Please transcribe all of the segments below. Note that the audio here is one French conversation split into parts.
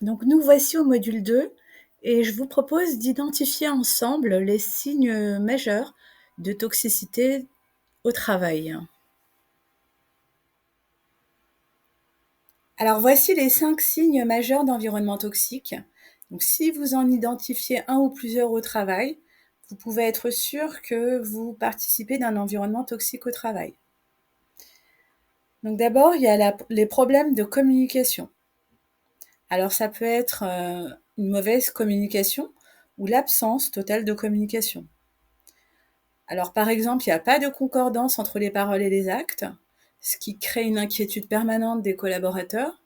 Donc nous voici au module 2 et je vous propose d'identifier ensemble les signes majeurs de toxicité au travail. Alors voici les 5 signes majeurs d'environnement toxique. Donc si vous en identifiez un ou plusieurs au travail, vous pouvez être sûr que vous participez d'un environnement toxique au travail. Donc d'abord, il y a les problèmes de communication. Alors ça peut être une mauvaise communication ou l'absence totale de communication. Alors par exemple, il n'y a pas de concordance entre les paroles et les actes, ce qui crée une inquiétude permanente des collaborateurs,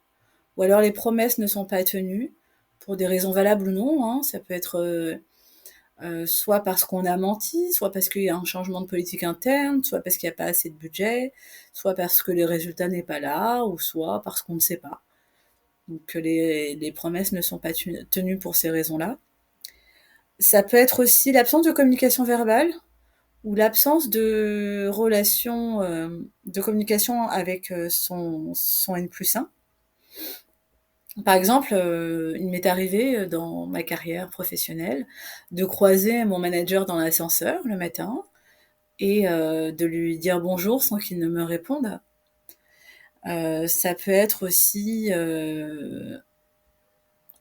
ou alors les promesses ne sont pas tenues, pour des raisons valables ou non, hein. Ça peut être soit parce qu'on a menti, soit parce qu'il y a un changement de politique interne, soit parce qu'il n'y a pas assez de budget, soit parce que les résultats n'est pas là, ou soit parce qu'on ne sait pas. Donc que les promesses ne sont pas tenues pour ces raisons-là. Ça peut être aussi l'absence de communication verbale ou l'absence de relation, de communication avec son N+1. Par exemple, il m'est arrivé dans ma carrière professionnelle de croiser mon manager dans l'ascenseur le matin et de lui dire bonjour sans qu'il ne me réponde. Ça peut être aussi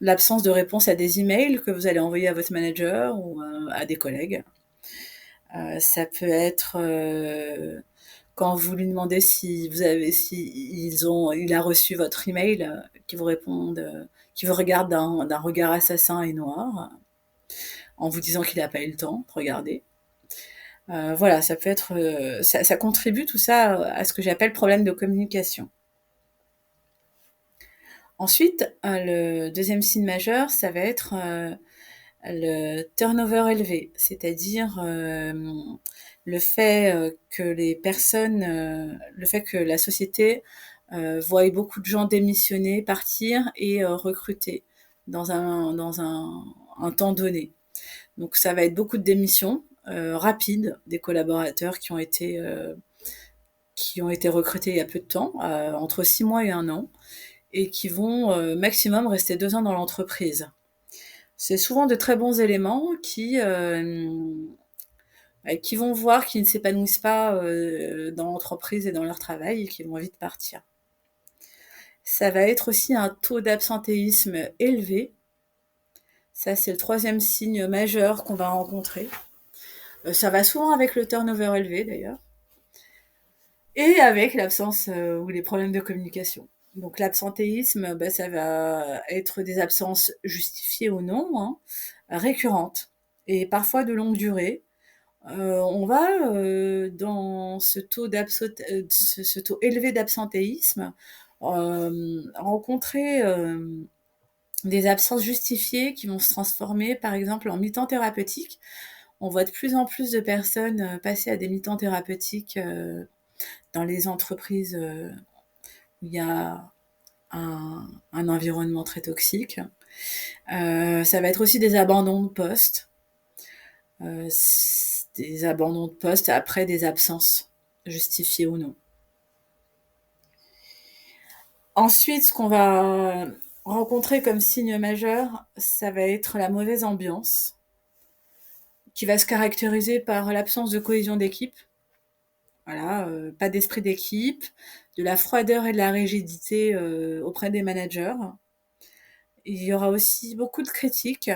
l'absence de réponse à des emails que vous allez envoyer à votre manager ou à des collègues. Ça peut être quand vous lui demandez il a reçu votre email, qu'il vous réponde, qu'il vous regarde d'un regard assassin et noir, en vous disant qu'il n'a pas eu le temps de regarder. Voilà, ça peut être, ça contribue tout ça à ce que j'appelle problème de communication. Ensuite, le deuxième signe majeur, ça va être le turnover élevé, c'est-à-dire le fait que les personnes, le fait que la société voie beaucoup de gens démissionner, partir et recruter dans un temps donné. Donc ça va être beaucoup de démissions rapides des collaborateurs qui ont été recrutés il y a peu de temps, entre 6 mois et 1 an, et qui vont maximum rester 2 ans dans l'entreprise. C'est souvent de très bons éléments qui vont voir qu'ils ne s'épanouissent pas dans l'entreprise et dans leur travail et qui vont vite partir. Ça va être aussi un taux d'absentéisme élevé. Ça, c'est le troisième signe majeur qu'on va rencontrer. Ça va souvent avec le turnover élevé, d'ailleurs, et avec l'absence ou les problèmes de communication. Donc l'absentéisme, ça va être des absences justifiées ou non, hein, récurrentes, et parfois de longue durée. On va, dans ce taux élevé d'absentéisme, rencontrer des absences justifiées qui vont se transformer, par exemple, en mi-temps thérapeutique. On voit de plus en plus de personnes passer à des mi-temps thérapeutiques dans les entreprises où il y a un environnement très toxique. Ça va être aussi des abandons de poste. Des abandons de poste après des absences, justifiées ou non. Ensuite, ce qu'on va rencontrer comme signe majeur, ça va être la mauvaise ambiance, qui va se caractériser par l'absence de cohésion d'équipe. Voilà, pas d'esprit d'équipe, de la froideur et de la rigidité auprès des managers. Il y aura aussi beaucoup de critiques,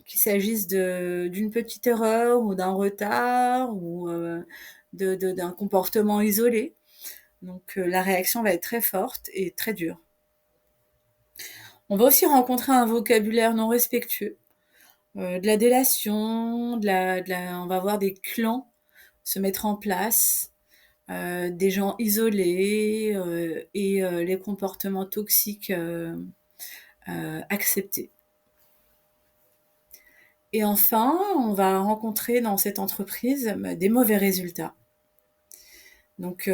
qu'il s'agisse d'une petite erreur ou d'un retard ou d'un comportement isolé. Donc la réaction va être très forte et très dure. On va aussi rencontrer un vocabulaire non respectueux, de la délation, on va voir des clans se mettre en place, des gens isolés et les comportements toxiques acceptés. Et enfin, on va rencontrer dans cette entreprise des mauvais résultats. Donc,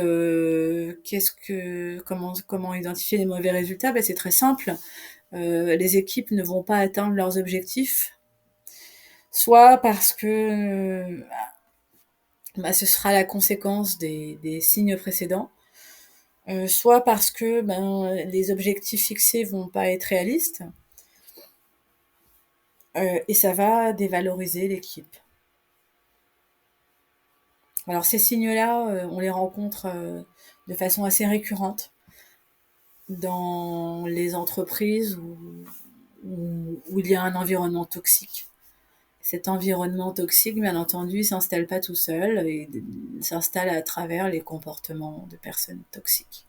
comment identifier les mauvais résultats? C'est très simple. Les équipes ne vont pas atteindre leurs objectifs, soit parce que ce sera la conséquence des signes précédents, soit parce que les objectifs fixés vont pas être réalistes, et ça va dévaloriser l'équipe. Alors ces signes-là, on les rencontre, de façon assez récurrente dans les entreprises où il y a un environnement toxique. Cet environnement toxique, bien entendu, il s'installe pas tout seul, il s'installe à travers les comportements de personnes toxiques.